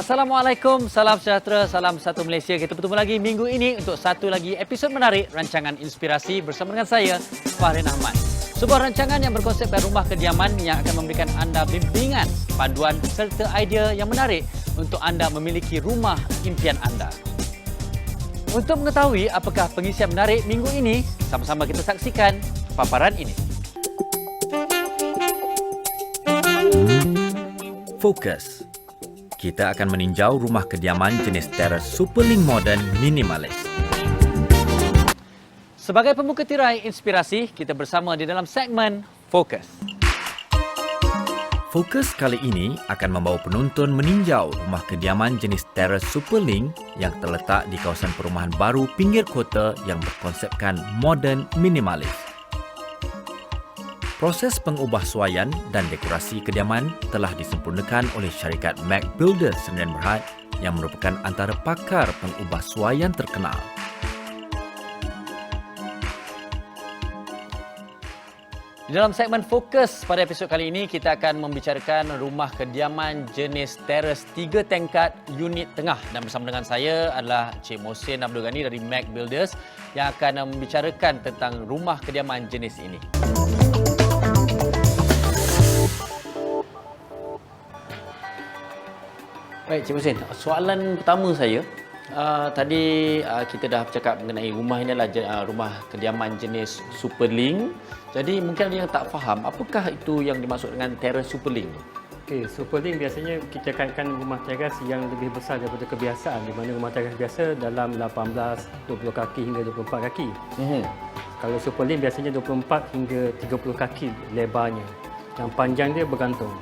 Assalamualaikum, salam sejahtera, salam satu Malaysia. Kita bertemu lagi minggu ini untuk satu lagi episod menarik rancangan inspirasi bersama dengan saya, Fahrin Ahmad. Sebuah rancangan yang berkonsepkan rumah kediaman yang akan memberikan anda bimbingan, panduan serta idea yang menarik untuk anda memiliki rumah impian anda. Untuk mengetahui apakah pengisian menarik minggu ini, sama-sama kita saksikan paparan ini. Fokus. Kita akan meninjau rumah kediaman jenis teras superling modern minimalis. Sebagai pembuka tirai inspirasi, kita bersama di dalam segmen Fokus. Fokus kali ini akan membawa penonton meninjau rumah kediaman jenis teras superling yang terletak di kawasan perumahan baru pinggir kota yang berkonsepkan modern minimalis. Proses pengubahsuaian dan dekorasi kediaman telah disempurnakan oleh syarikat Mac Builders Sdn Bhd yang merupakan antara pakar pengubahsuaian terkenal. Di dalam segmen Fokus pada episod kali ini, kita akan membicarakan rumah kediaman jenis teras 3 tingkat unit tengah. Dan bersama dengan saya adalah Cik Mohsin Abdul Ghani dari Mac Builders yang akan membicarakan tentang rumah kediaman jenis ini. Baik, Cik Mohsin, soalan pertama saya, tadi kita dah bercakap mengenai rumah ini adalah rumah kediaman jenis superling. Jadi mungkin ada yang tak faham, apakah itu yang dimaksud dengan teras superling? Okey, superling biasanya kita kaitkan rumah teras yang lebih besar daripada kebiasaan, di mana rumah teras biasa dalam 18, 20 kaki hingga 24 kaki. Kalau superling biasanya 24 hingga 30 kaki lebarnya. Yang panjang dia bergantung.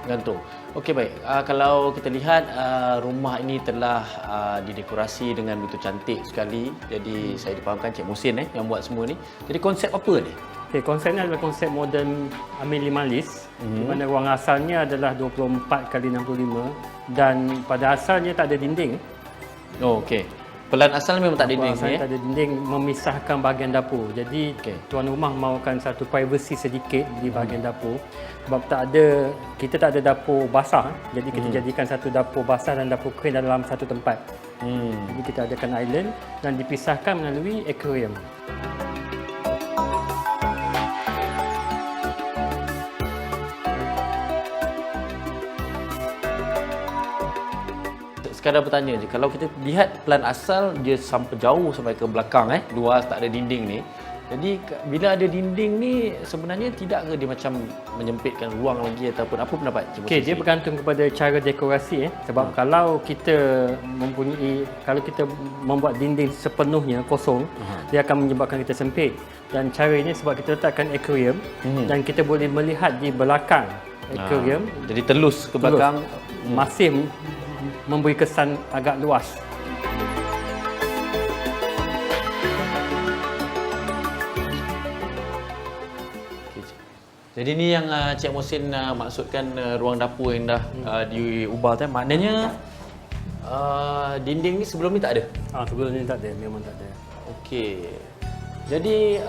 Gantung. Okey, baik. Kalau kita lihat rumah ini telah didekorasi dengan begitu cantik sekali. Jadi saya difahamkan Cik Mohsin yang buat semua ni. Jadi konsep apa ni? Okey, konsepnya adalah konsep modern minimalis, di mana ruang asalnya adalah 24 kali 65 dan pada asalnya tak ada dinding. Oh, okey. Pelan asal memang tak ada dinding ni. Tak ada dinding memisahkan bahagian dapur. Jadi tuan rumah mahukan satu privacy sedikit di bahagian dapur. Sebab kita tak ada dapur basah. Jadi kita jadikan satu dapur basah dan dapur kering dalam satu tempat. Jadi kita adakan island dan dipisahkan melalui aquarium. Sekadar bertanya je, kalau kita lihat plan asal dia sampai jauh sampai ke belakang luas, tak ada dinding ni. Jadi bila ada dinding ni sebenarnya tidak ke dia macam menyempitkan ruang lagi ataupun apa pendapat Cik Mohsin? Okey, dia bergantung kepada cara dekorasi sebab kalau kita membuat dinding sepenuhnya kosong, dia akan menyebabkan kita sempit. Dan cara ini sebab kita letakkan aquarium dan kita boleh melihat di belakang aquarium. Jadi telus ke belakang masih memberi kesan agak luas. Jadi ni yang Cik Mohsin maksudkan ruang dapur yang dah diubah tu. Maknanya dinding ni sebelum ni tak ada? Sebelum ni tak ada, memang tak ada. Okey. Jadi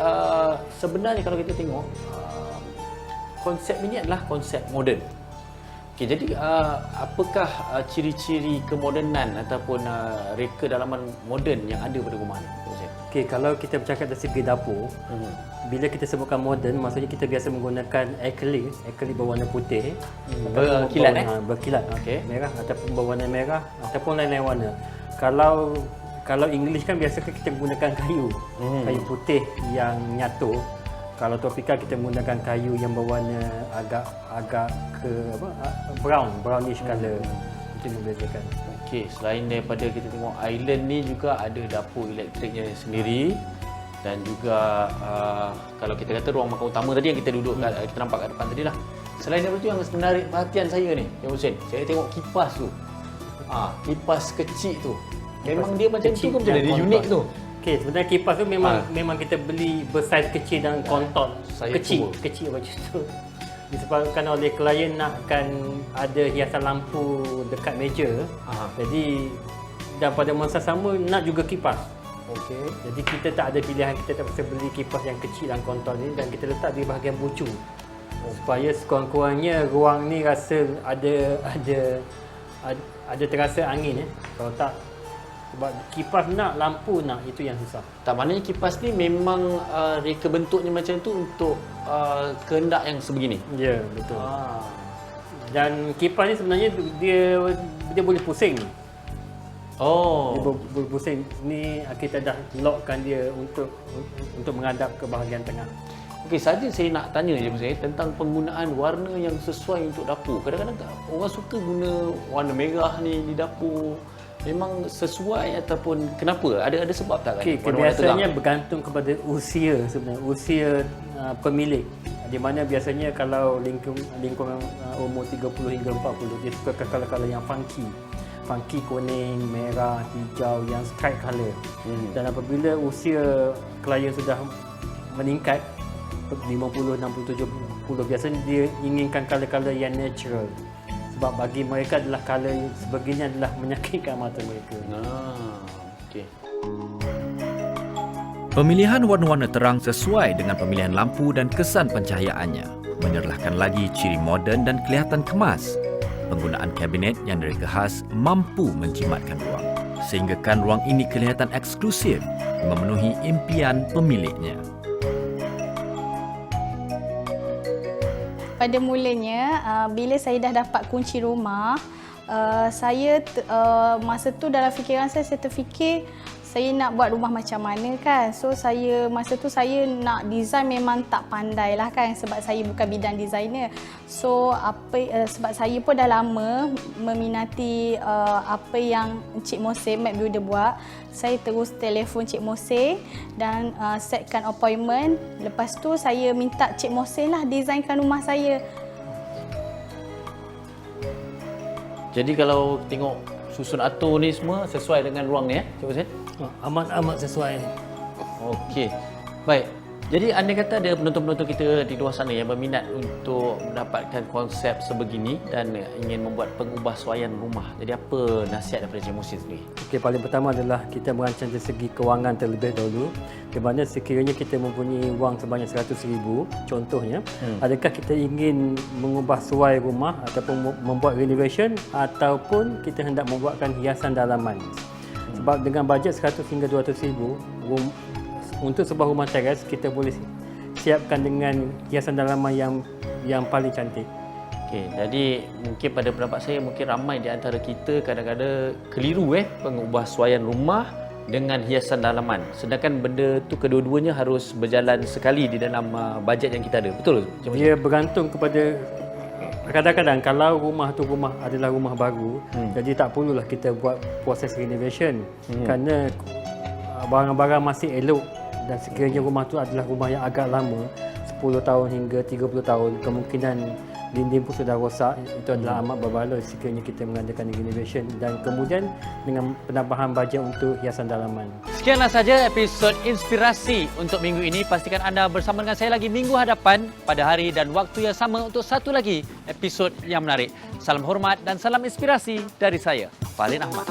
sebenarnya kalau kita tengok konsep ini adalah konsep moden. Okey, jadi apakah ciri-ciri kemodenan ataupun reka dalaman moden yang ada pada rumah ni? Okey, kalau kita bercakap dari segi dapur, bila kita sebutkan moden, maksudnya kita biasa menggunakan acrylic berwarna putih, berkilat berkilat, merah ataupun berwarna merah ataupun lain-lain warna. Kalau English kan biasa kita menggunakan kayu putih yang nyatu. Kalau tropikal kita menggunakan kayu yang berwarna agak brownish color. Itu yang membezakan. Okey, selain daripada kita tengok island ni juga ada dapur elektriknya sendiri dan juga kalau kita kata ruang makan utama tadi yang kita duduk kita nampak kat depan tadi lah. Selain daripada itu yang menarik perhatian saya ni, Cik Mohsin, saya tengok kipas tu. Kipas kecil tu. Memang dia macam tu ke macam dia unik tu? Okey, sebenarnya kipas tu memang kita beli bersaiz kecil dan kontot kecil macam tu. Disebabkan oleh klien nakkan ada hiasan lampu dekat meja. Jadi dan pada masa sama nak juga kipas. Okey. Jadi kita tak ada pilihan, kita terpaksa beli kipas yang kecil dan kontol ni dan kita letak di bahagian bucu. Supaya sekurang-kurangnya ruang ni rasa ada ada terasa angin Kalau tak, sebab kipas nak, lampu nak, itu yang susah. Tak, maknanya kipas ni memang reka bentuknya macam tu untuk kehendak yang sebegini. Ya, betul. Dan kipas ni sebenarnya dia boleh pusing. Oh. Dia boleh pusing. Ni kita dah lockkan dia untuk menghadap ke bahagian tengah. Okey, saja saya nak tanya je saya tentang penggunaan warna yang sesuai untuk dapur. Kadang-kadang orang suka guna warna merah ni di dapur. Memang sesuai ataupun kenapa? Ada sebab tak kan? Okey, biasanya bergantung kepada usia sebenarnya, usia pemilik. Di mana biasanya kalau lingkungan umur 30 hingga 40, dia suka color-color yang funky. Funky kuning, merah, hijau, yang strike color. Dan apabila usia klien sudah meningkat 50, 60, 70, biasanya dia inginkan color-color yang natural. Sebab bagi mereka adalah color sebegini adalah menyakitkan mata mereka. Okey. Pemilihan warna-warna terang sesuai dengan pemilihan lampu dan kesan pencahayaannya menyerlahkan lagi ciri moden dan kelihatan kemas. Penggunaan kabinet yang direka khas mampu menjimatkan ruang, sehinggakan ruang ini kelihatan eksklusif memenuhi impian pemiliknya. Pada mulanya, bila saya dah dapat kunci rumah, masa tu dalam fikiran saya terfikir saya nak buat rumah macam mana kan. So masa tu saya nak design memang tak pandai lah kan, sebab saya bukan bidang designer. So sebab saya pun dah lama meminati apa yang Encik Mose Map Builder buat, saya terus telefon Cik Mose dan setkan appointment. Lepas tu saya minta Cik Mose lah designkan rumah saya. Jadi kalau tengok susun atur ni semua sesuai dengan ruang ni Cik Hussein? Amat sesuai. Okey. Baik. Jadi anda kata ada penonton-penonton kita di luar sana yang berminat untuk mendapatkan konsep sebegini dan ingin membuat pengubahsuaian rumah. Jadi apa nasihat daripada Cik Muhsin sendiri? Okey, paling pertama adalah kita merancang dari segi kewangan terlebih dahulu. Di mana sekiranya kita mempunyai wang sebanyak 100,000, contohnya, adakah kita ingin mengubah suai rumah ataupun membuat renovation ataupun kita hendak membuatkan hiasan dalaman. Sebab dengan bajet 100 hingga 200,000 untuk sebuah rumah teras, kita boleh siapkan dengan hiasan dalaman yang paling cantik. Okey, jadi mungkin pada pendapat saya mungkin ramai di antara kita kadang-kadang keliru pengubahsuaian rumah dengan hiasan dalaman. Sedangkan benda tu kedua-duanya harus berjalan sekali di dalam bajet yang kita ada. Betul? Dia bergantung kepada kadang-kadang kalau rumah tu adalah rumah baru, jadi tak perlulah kita buat proses renovation kerana barang-barang masih elok. Dan sekiranya rumah tu adalah rumah yang agak lama, 10 tahun hingga 30 tahun, kemungkinan dinding pun sudah rosak. Itu adalah amat berbaloi sekiranya kita mengadakan renovation dan kemudian dengan penambahan bajet untuk hiasan dalaman. Sekianlah saja episod inspirasi untuk minggu ini. Pastikan anda bersama dengan saya lagi minggu hadapan pada hari dan waktu yang sama untuk satu lagi episod yang menarik. Salam hormat dan salam inspirasi dari saya, Falin Ahmad.